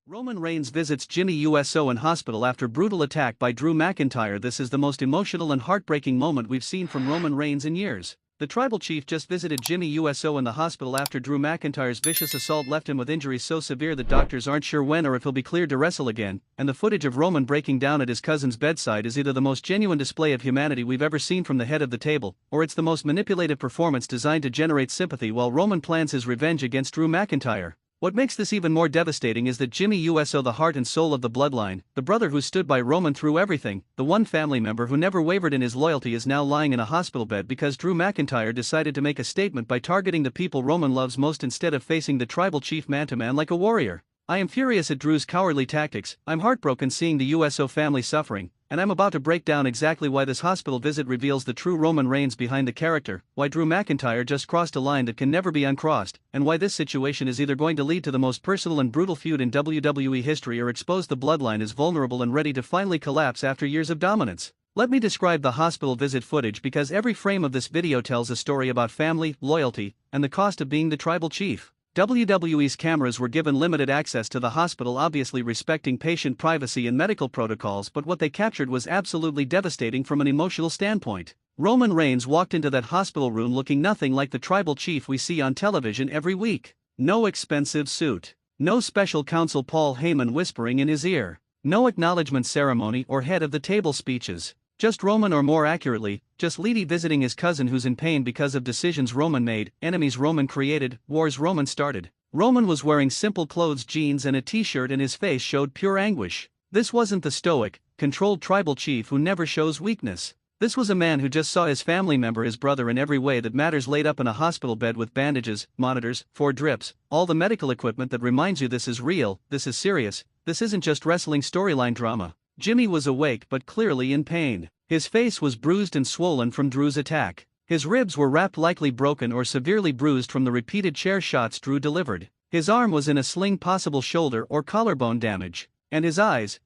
Roman Reigns visits Jimmy Uso in hospital after brutal attack by Drew McIntyre. This is the most emotional and heartbreaking moment we've seen from Roman Reigns in years. The tribal chief just visited Jimmy Uso in the hospital after Drew McIntyre's vicious assault left him with injuries so severe that doctors aren't sure when or if he'll be cleared to wrestle again, and the footage of Roman breaking down at his cousin's bedside is either the most genuine display of humanity we've ever seen from the head of the table, or it's the most manipulative performance designed to generate sympathy while Roman plans his revenge against Drew McIntyre. What makes this even more devastating is that Jimmy Uso, the heart and soul of the Bloodline, the brother who stood by Roman through everything, the one family member who never wavered in his loyalty, is now lying in a hospital bed because Drew McIntyre decided to make a statement by targeting the people Roman loves most instead of facing the tribal chief man-to-man like a warrior. I am furious at Drew's cowardly tactics, I'm heartbroken seeing the Uso family suffering, and I'm about to break down exactly why this hospital visit reveals the true Roman Reigns behind the character, why Drew McIntyre just crossed a line that can never be uncrossed, and why this situation is either going to lead to the most personal and brutal feud in WWE history or expose the Bloodline as vulnerable and ready to finally collapse after years of dominance. Let me describe the hospital visit footage because every frame of this video tells a story about family, loyalty, and the cost of being the tribal chief. WWE's cameras were given limited access to the hospital, obviously respecting patient privacy and medical protocols, but what they captured was absolutely devastating from an emotional standpoint. Roman Reigns walked into that hospital room looking nothing like the tribal chief we see on television every week. No expensive suit. No special counsel Paul Heyman whispering in his ear. No acknowledgement ceremony or head of the table speeches. Just Roman, or more accurately, just Lady visiting his cousin who's in pain because of decisions Roman made, enemies Roman created, wars Roman started. Roman was wearing simple clothes, jeans and a t-shirt, and his face showed pure anguish. This wasn't the stoic, controlled tribal chief who never shows weakness. This was a man who just saw his family member, his brother in every way that matters, laid up in a hospital bed with bandages, monitors, 4 drips, all the medical equipment that reminds you this is real, this is serious, this isn't just wrestling storyline drama. Jimmy was awake but clearly in pain. His face was bruised and swollen from Drew's attack. His ribs were wrapped, likely broken or severely bruised from the repeated chair shots Drew delivered. His arm was in a sling, possible shoulder or collarbone damage. And his eyes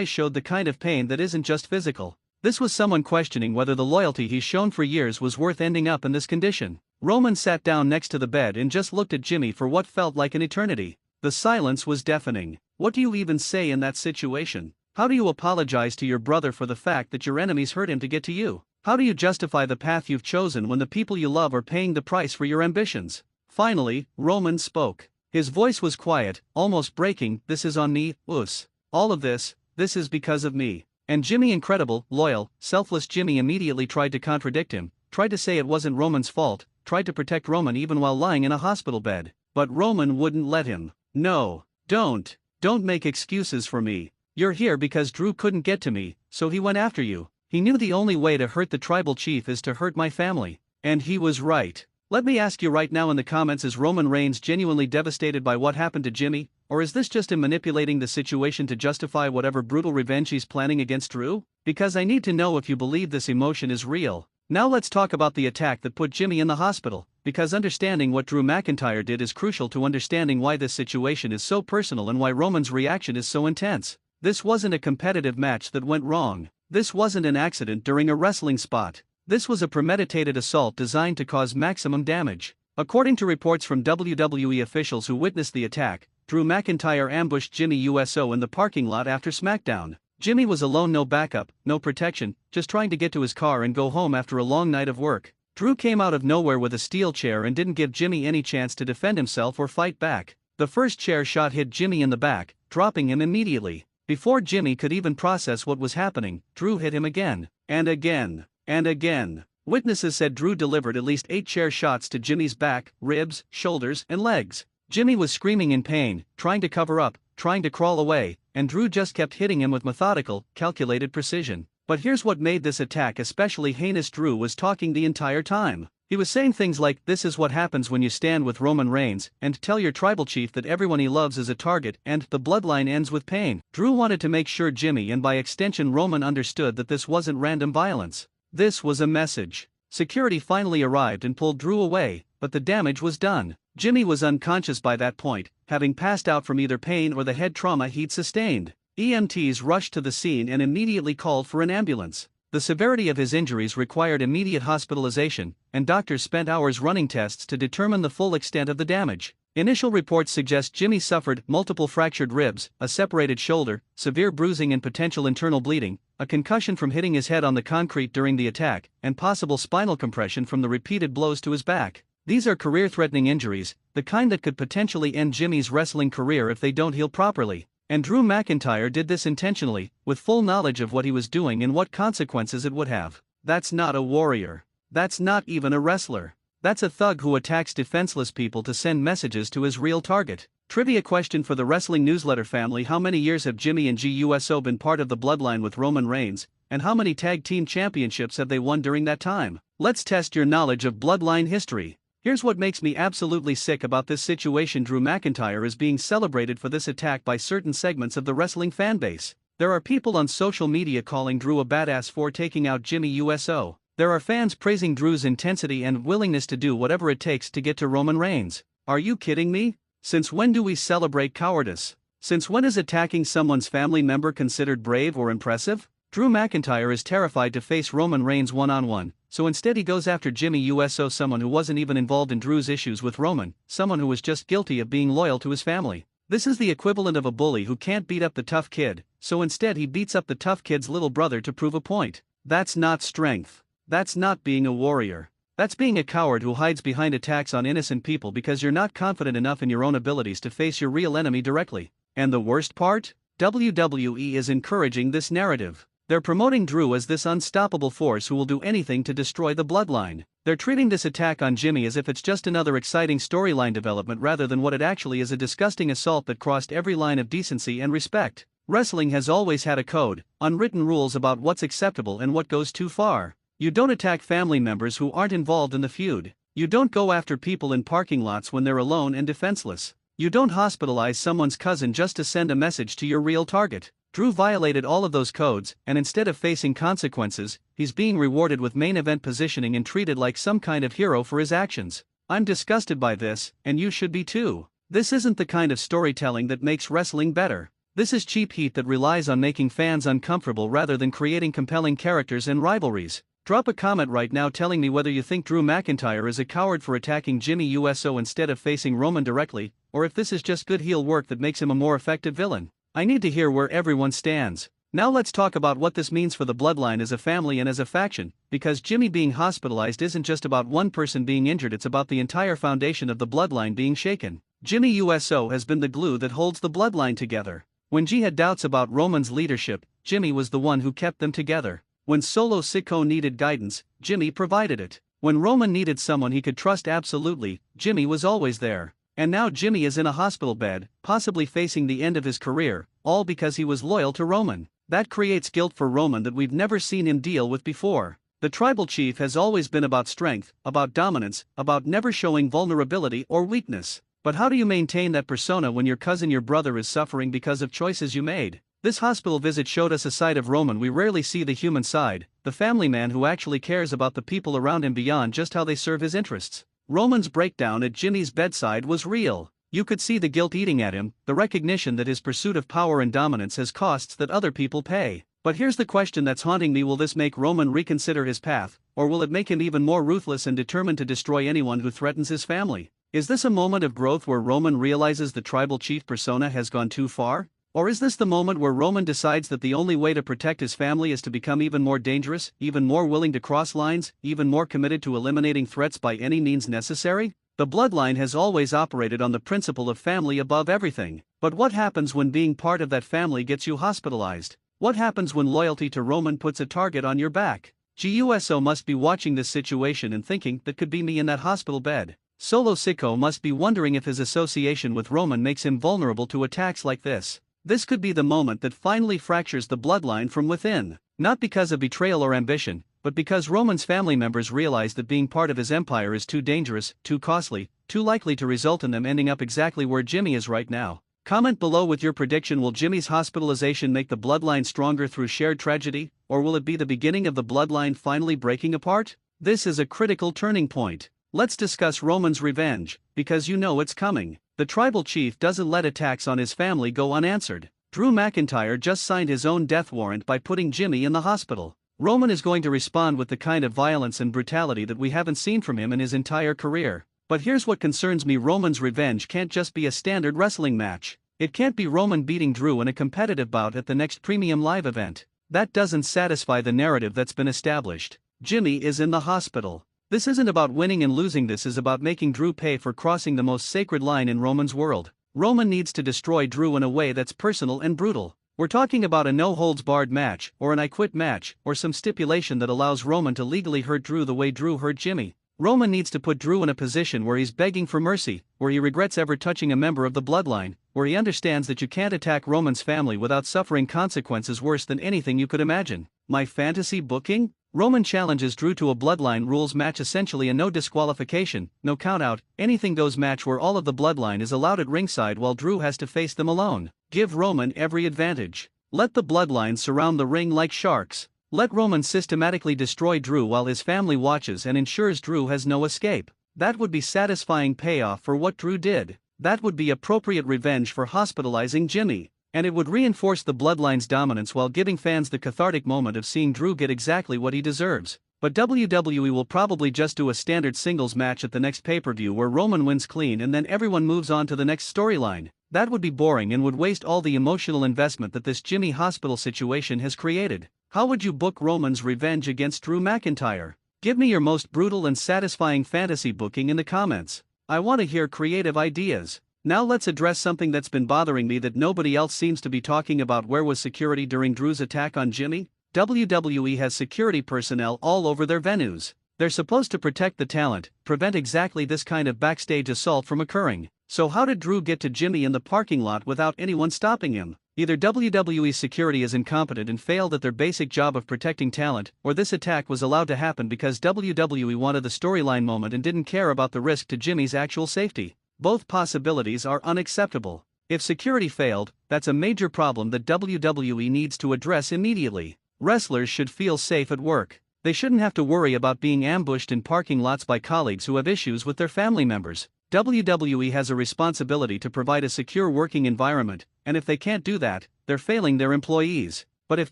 showed the kind of pain that isn't just physical. This was someone questioning whether the loyalty he's shown for years was worth ending up in this condition. Roman sat down next to the bed and just looked at Jimmy for what felt like an eternity. The silence was deafening. What do you even say in that situation? How do you apologize to your brother for the fact that your enemies hurt him to get to you? How do you justify the path you've chosen when the people you love are paying the price for your ambitions? Finally, Roman spoke. His voice was quiet, almost breaking. This is on me, Us. All of this is because of me. And Jimmy, incredible, loyal, selfless Jimmy, immediately tried to contradict him, tried to say it wasn't Roman's fault, tried to protect Roman even while lying in a hospital bed. But Roman wouldn't let him. No, don't make excuses for me. You're here because Drew couldn't get to me, so he went after you. He knew the only way to hurt the tribal chief is to hurt my family. And he was right. Let me ask you right now in the comments, is Roman Reigns genuinely devastated by what happened to Jimmy? Or is this just him manipulating the situation to justify whatever brutal revenge he's planning against Drew? Because I need to know if you believe this emotion is real. Now let's talk about the attack that put Jimmy in the hospital, because understanding what Drew McIntyre did is crucial to understanding why this situation is so personal and why Roman's reaction is so intense. This wasn't a competitive match that went wrong. This wasn't an accident during a wrestling spot. This was a premeditated assault designed to cause maximum damage. According to reports from WWE officials who witnessed the attack, Drew McIntyre ambushed Jimmy Uso in the parking lot after SmackDown. Jimmy was alone, no backup, no protection, just trying to get to his car and go home after a long night of work. Drew came out of nowhere with a steel chair and didn't give Jimmy any chance to defend himself or fight back. The first chair shot hit Jimmy in the back, dropping him immediately. Before Jimmy could even process what was happening, Drew hit him again, and again, and again. Witnesses said Drew delivered at least 8 chair shots to Jimmy's back, ribs, shoulders, and legs. Jimmy was screaming in pain, trying to cover up, trying to crawl away, and Drew just kept hitting him with methodical, calculated precision. But here's what made this attack especially heinous. Drew was talking the entire time. He was saying things like, "This is what happens when you stand with Roman Reigns, and tell your tribal chief that everyone he loves is a target, and the bloodline ends with pain." Drew wanted to make sure Jimmy, and by extension Roman, understood that this wasn't random violence. This was a message. Security finally arrived and pulled Drew away, but the damage was done. Jimmy was unconscious by that point, having passed out from either pain or the head trauma he'd sustained. EMTs rushed to the scene and immediately called for an ambulance. The severity of his injuries required immediate hospitalization, and doctors spent hours running tests to determine the full extent of the damage. Initial reports suggest Jimmy suffered multiple fractured ribs, a separated shoulder, severe bruising and potential internal bleeding, a concussion from hitting his head on the concrete during the attack, and possible spinal compression from the repeated blows to his back. These are career-threatening injuries, the kind that could potentially end Jimmy's wrestling career if they don't heal properly. And Drew McIntyre did this intentionally, with full knowledge of what he was doing and what consequences it would have. That's not a warrior. That's not even a wrestler. That's a thug who attacks defenseless people to send messages to his real target. Trivia question for the Wrestling Newsletter family: how many years have Jimmy and Uso been part of the Bloodline with Roman Reigns, and how many tag team championships have they won during that time? Let's test your knowledge of Bloodline history. Here's what makes me absolutely sick about this situation: Drew McIntyre is being celebrated for this attack by certain segments of the wrestling fanbase. There are people on social media calling Drew a badass for taking out Jimmy Uso. There are fans praising Drew's intensity and willingness to do whatever it takes to get to Roman Reigns. Are you kidding me? Since when do we celebrate cowardice? Since when is attacking someone's family member considered brave or impressive? Drew McIntyre is terrified to face Roman Reigns one-on-one, so instead he goes after Jimmy Uso, someone who wasn't even involved in Drew's issues with Roman, someone who was just guilty of being loyal to his family. This is the equivalent of a bully who can't beat up the tough kid, so instead he beats up the tough kid's little brother to prove a point. That's not strength. That's not being a warrior. That's being a coward who hides behind attacks on innocent people because you're not confident enough in your own abilities to face your real enemy directly. And the worst part? WWE is encouraging this narrative. They're promoting Drew as this unstoppable force who will do anything to destroy the Bloodline. They're treating this attack on Jimmy as if it's just another exciting storyline development rather than what it actually is: a disgusting assault that crossed every line of decency and respect. Wrestling has always had a code, unwritten rules about what's acceptable and what goes too far. You don't attack family members who aren't involved in the feud. You don't go after people in parking lots when they're alone and defenseless. You don't hospitalize someone's cousin just to send a message to your real target. Drew violated all of those codes, and instead of facing consequences, he's being rewarded with main event positioning and treated like some kind of hero for his actions. I'm disgusted by this, and you should be too. This isn't the kind of storytelling that makes wrestling better. This is cheap heat that relies on making fans uncomfortable rather than creating compelling characters and rivalries. Drop a comment right now telling me whether you think Drew McIntyre is a coward for attacking Jimmy Uso instead of facing Roman directly, or if this is just good heel work that makes him a more effective villain. I need to hear where everyone stands. Now let's talk about what this means for the Bloodline as a family and as a faction, because Jimmy being hospitalized isn't just about one person being injured, it's about the entire foundation of the Bloodline being shaken. Jimmy Uso has been the glue that holds the Bloodline together. When G had doubts about Roman's leadership, Jimmy was the one who kept them together. When Solo Sikoa needed guidance, Jimmy provided it. When Roman needed someone he could trust absolutely, Jimmy was always there. And now Jimmy is in a hospital bed, possibly facing the end of his career, all because he was loyal to Roman. That creates guilt for Roman that we've never seen him deal with before. The tribal chief has always been about strength, about dominance, about never showing vulnerability or weakness. But how do you maintain that persona when your cousin, your brother, is suffering because of choices you made? This hospital visit showed us a side of Roman we rarely see: the human side, the family man who actually cares about the people around him beyond just how they serve his interests. Roman's breakdown at Jimmy's bedside was real. You could see the guilt eating at him, the recognition that his pursuit of power and dominance has costs that other people pay. But here's the question that's haunting me: will this make Roman reconsider his path, or will it make him even more ruthless and determined to destroy anyone who threatens his family? Is this a moment of growth where Roman realizes the tribal chief persona has gone too far? Or is this the moment where Roman decides that the only way to protect his family is to become even more dangerous, even more willing to cross lines, even more committed to eliminating threats by any means necessary? The Bloodline has always operated on the principle of family above everything. But what happens when being part of that family gets you hospitalized? What happens when loyalty to Roman puts a target on your back? Uso must be watching this situation and thinking, that could be me in that hospital bed. Solo Sikoa must be wondering if his association with Roman makes him vulnerable to attacks like this. This could be the moment that finally fractures the Bloodline from within. Not because of betrayal or ambition, but because Roman's family members realize that being part of his empire is too dangerous, too costly, too likely to result in them ending up exactly where Jimmy is right now. Comment below with your prediction: will Jimmy's hospitalization make the Bloodline stronger through shared tragedy, or will it be the beginning of the Bloodline finally breaking apart? This is a critical turning point. Let's discuss Roman's revenge, because you know it's coming. The tribal chief doesn't let attacks on his family go unanswered. Drew McIntyre just signed his own death warrant by putting Jimmy in the hospital. Roman is going to respond with the kind of violence and brutality that we haven't seen from him in his entire career. But here's what concerns me: Roman's revenge can't just be a standard wrestling match. It can't be Roman beating Drew in a competitive bout at the next premium live event. That doesn't satisfy the narrative that's been established. Jimmy is in the hospital. This isn't about winning and losing, this is about making Drew pay for crossing the most sacred line in Roman's world. Roman needs to destroy Drew in a way that's personal and brutal. We're talking about a no-holds-barred match, or an I quit match, or some stipulation that allows Roman to legally hurt Drew the way Drew hurt Jimmy. Roman needs to put Drew in a position where he's begging for mercy, where he regrets ever touching a member of the Bloodline, where he understands that you can't attack Roman's family without suffering consequences worse than anything you could imagine. My fantasy booking? Roman challenges Drew to a Bloodline rules match, essentially a no disqualification, no countout, anything goes match where all of the Bloodline is allowed at ringside while Drew has to face them alone. Give Roman every advantage. Let the Bloodline surround the ring like sharks. Let Roman systematically destroy Drew while his family watches and ensures Drew has no escape. That would be satisfying payoff for what Drew did. That would be appropriate revenge for hospitalizing Jimmy. And it would reinforce the Bloodline's dominance while giving fans the cathartic moment of seeing Drew get exactly what he deserves. But WWE will probably just do a standard singles match at the next pay-per-view where Roman wins clean and then everyone moves on to the next storyline. That would be boring and would waste all the emotional investment that this Jimmy hospital situation has created. How would you book Roman's revenge against Drew McIntyre? Give me your most brutal and satisfying fantasy booking in the comments. I want to hear creative ideas. Now let's address something that's been bothering me that nobody else seems to be talking about. Where was security during Drew's attack on Jimmy? WWE has security personnel all over their venues. They're supposed to protect the talent, prevent exactly this kind of backstage assault from occurring. So how did Drew get to Jimmy in the parking lot without anyone stopping him? Either WWE's security is incompetent and failed at their basic job of protecting talent, or this attack was allowed to happen because WWE wanted the storyline moment and didn't care about the risk to Jimmy's actual safety. Both possibilities are unacceptable. If security failed, that's a major problem that WWE needs to address immediately. Wrestlers should feel safe at work. They shouldn't have to worry about being ambushed in parking lots by colleagues who have issues with their family members. WWE has a responsibility to provide a secure working environment, and if they can't do that, they're failing their employees. But if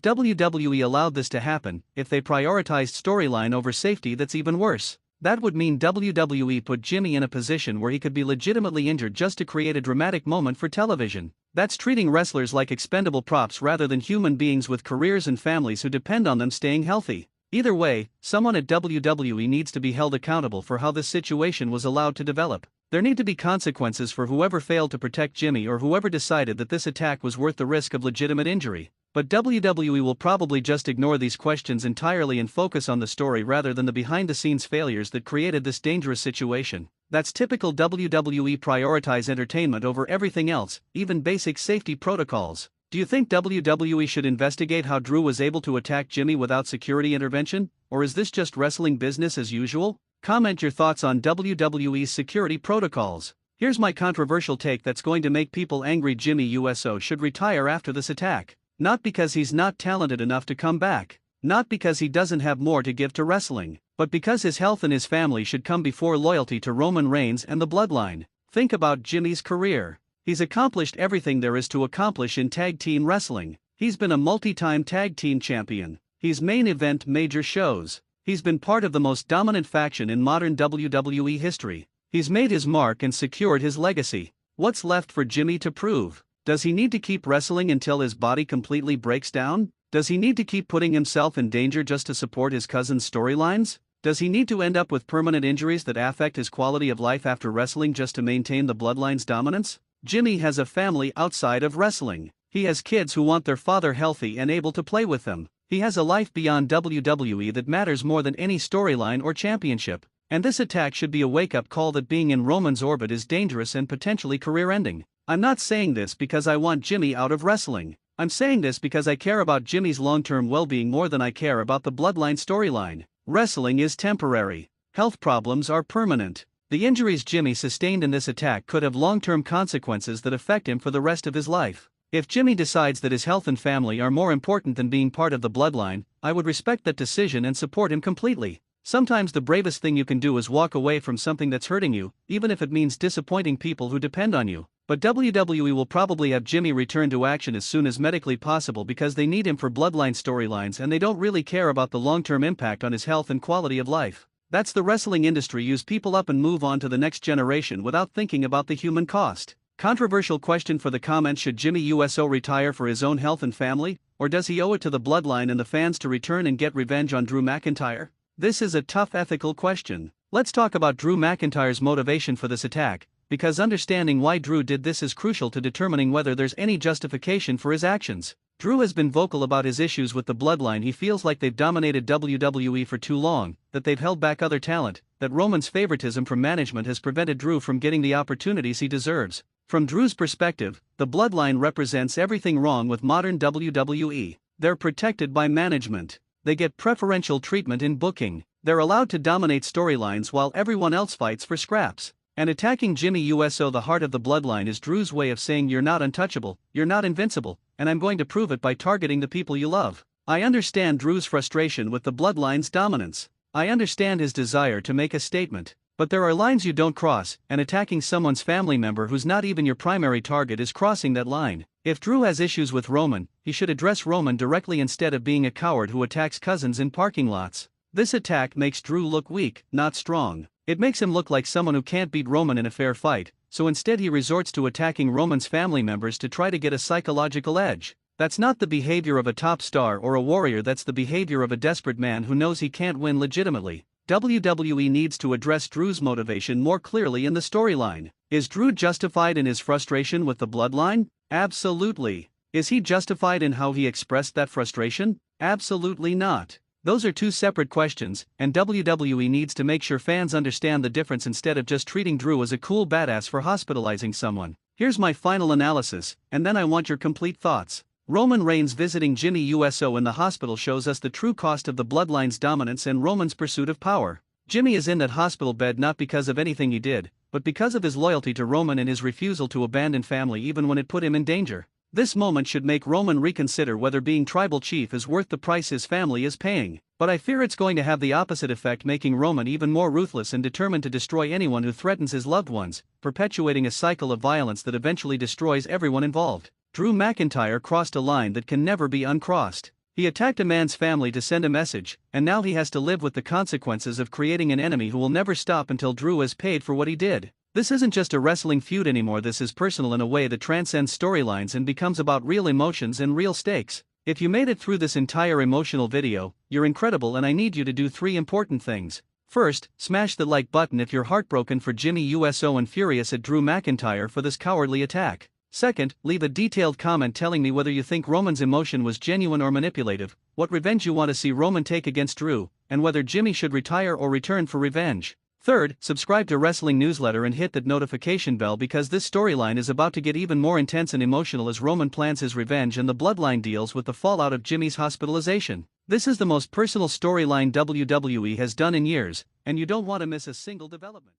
WWE allowed this to happen, if they prioritized storyline over safety, that's even worse. That would mean WWE put Jimmy in a position where he could be legitimately injured just to create a dramatic moment for television. That's treating wrestlers like expendable props rather than human beings with careers and families who depend on them staying healthy. Either way, someone at WWE needs to be held accountable for how this situation was allowed to develop. There need to be consequences for whoever failed to protect Jimmy or whoever decided that this attack was worth the risk of legitimate injury. But WWE will probably just ignore these questions entirely and focus on the story rather than the behind-the-scenes failures that created this dangerous situation. That's typical WWE: prioritize entertainment over everything else, even basic safety protocols. Do you think WWE should investigate how Drew was able to attack Jimmy without security intervention, or is this just wrestling business as usual? Comment your thoughts on WWE's security protocols. Here's my controversial take that's going to make people angry: Jimmy Uso should retire after this attack. Not because he's not talented enough to come back. Not because he doesn't have more to give to wrestling. But because his health and his family should come before loyalty to Roman Reigns and the Bloodline. Think about Jimmy's career. He's accomplished everything there is to accomplish in tag team wrestling. He's been a multi-time tag team champion. He's main event major shows. He's been part of the most dominant faction in modern WWE history. He's made his mark and secured his legacy. What's left for Jimmy to prove? Does he need to keep wrestling until his body completely breaks down? Does he need to keep putting himself in danger just to support his cousin's storylines? Does he need to end up with permanent injuries that affect his quality of life after wrestling just to maintain the Bloodline's dominance? Jimmy has a family outside of wrestling. He has kids who want their father healthy and able to play with them. He has a life beyond WWE that matters more than any storyline or championship. And this attack should be a wake-up call that being in Roman's orbit is dangerous and potentially career-ending. I'm not saying this because I want Jimmy out of wrestling. I'm saying this because I care about Jimmy's long-term well-being more than I care about the Bloodline storyline. Wrestling is temporary. Health problems are permanent. The injuries Jimmy sustained in this attack could have long-term consequences that affect him for the rest of his life. If Jimmy decides that his health and family are more important than being part of the Bloodline, I would respect that decision and support him completely. Sometimes the bravest thing you can do is walk away from something that's hurting you, even if it means disappointing people who depend on you. But WWE will probably have Jimmy return to action as soon as medically possible because they need him for Bloodline storylines and they don't really care about the long-term impact on his health and quality of life. That's the wrestling industry, use people up and move on to the next generation without thinking about the human cost. Controversial question for the comments: should Jimmy Uso retire for his own health and family, or does he owe it to the bloodline and the fans to return and get revenge on Drew McIntyre? This is a tough ethical question. Let's talk about Drew McIntyre's motivation for this attack, because understanding why Drew did this is crucial to determining whether there's any justification for his actions. Drew has been vocal about his issues with the bloodline. He feels like they've dominated WWE for too long, that they've held back other talent, that Roman's favoritism from management has prevented Drew from getting the opportunities he deserves. From Drew's perspective, the bloodline represents everything wrong with modern WWE. They're protected by management. They get preferential treatment in booking. They're allowed to dominate storylines while everyone else fights for scraps. And attacking Jimmy Uso, the heart of the bloodline, is Drew's way of saying you're not untouchable, you're not invincible, and I'm going to prove it by targeting the people you love. I understand Drew's frustration with the bloodline's dominance. I understand his desire to make a statement. But there are lines you don't cross, and attacking someone's family member who's not even your primary target is crossing that line. If Drew has issues with Roman, he should address Roman directly instead of being a coward who attacks cousins in parking lots. This attack makes Drew look weak, not strong. It makes him look like someone who can't beat Roman in a fair fight, so instead he resorts to attacking Roman's family members to try to get a psychological edge. That's not the behavior of a top star or a warrior, that's the behavior of a desperate man who knows he can't win legitimately. WWE needs to address Drew's motivation more clearly in the storyline. Is Drew justified in his frustration with the bloodline? Absolutely. Is he justified in how he expressed that frustration? Absolutely not. Those are two separate questions, and WWE needs to make sure fans understand the difference instead of just treating Drew as a cool badass for hospitalizing someone. Here's my final analysis, and then I want your complete thoughts. Roman Reigns visiting Jimmy Uso in the hospital shows us the true cost of the bloodline's dominance and Roman's pursuit of power. Jimmy is in that hospital bed not because of anything he did, but because of his loyalty to Roman and his refusal to abandon family even when it put him in danger. This moment should make Roman reconsider whether being tribal chief is worth the price his family is paying. But I fear it's going to have the opposite effect, making Roman even more ruthless and determined to destroy anyone who threatens his loved ones, perpetuating a cycle of violence that eventually destroys everyone involved. Drew McIntyre crossed a line that can never be uncrossed. He attacked a man's family to send a message, and now he has to live with the consequences of creating an enemy who will never stop until Drew has paid for what he did. This isn't just a wrestling feud anymore, this is personal in a way that transcends storylines and becomes about real emotions and real stakes. If you made it through this entire emotional video, you're incredible, and I need you to do 3 important things. First, smash the like button if you're heartbroken for Jimmy Uso and furious at Drew McIntyre for this cowardly attack. Second, leave a detailed comment telling me whether you think Roman's emotion was genuine or manipulative, what revenge you want to see Roman take against Drew, and whether Jimmy should retire or return for revenge. Third, subscribe to Wrestling Newsletter and hit that notification bell, because this storyline is about to get even more intense and emotional as Roman plans his revenge and the bloodline deals with the fallout of Jimmy's hospitalization. This is the most personal storyline WWE has done in years, and you don't want to miss a single development.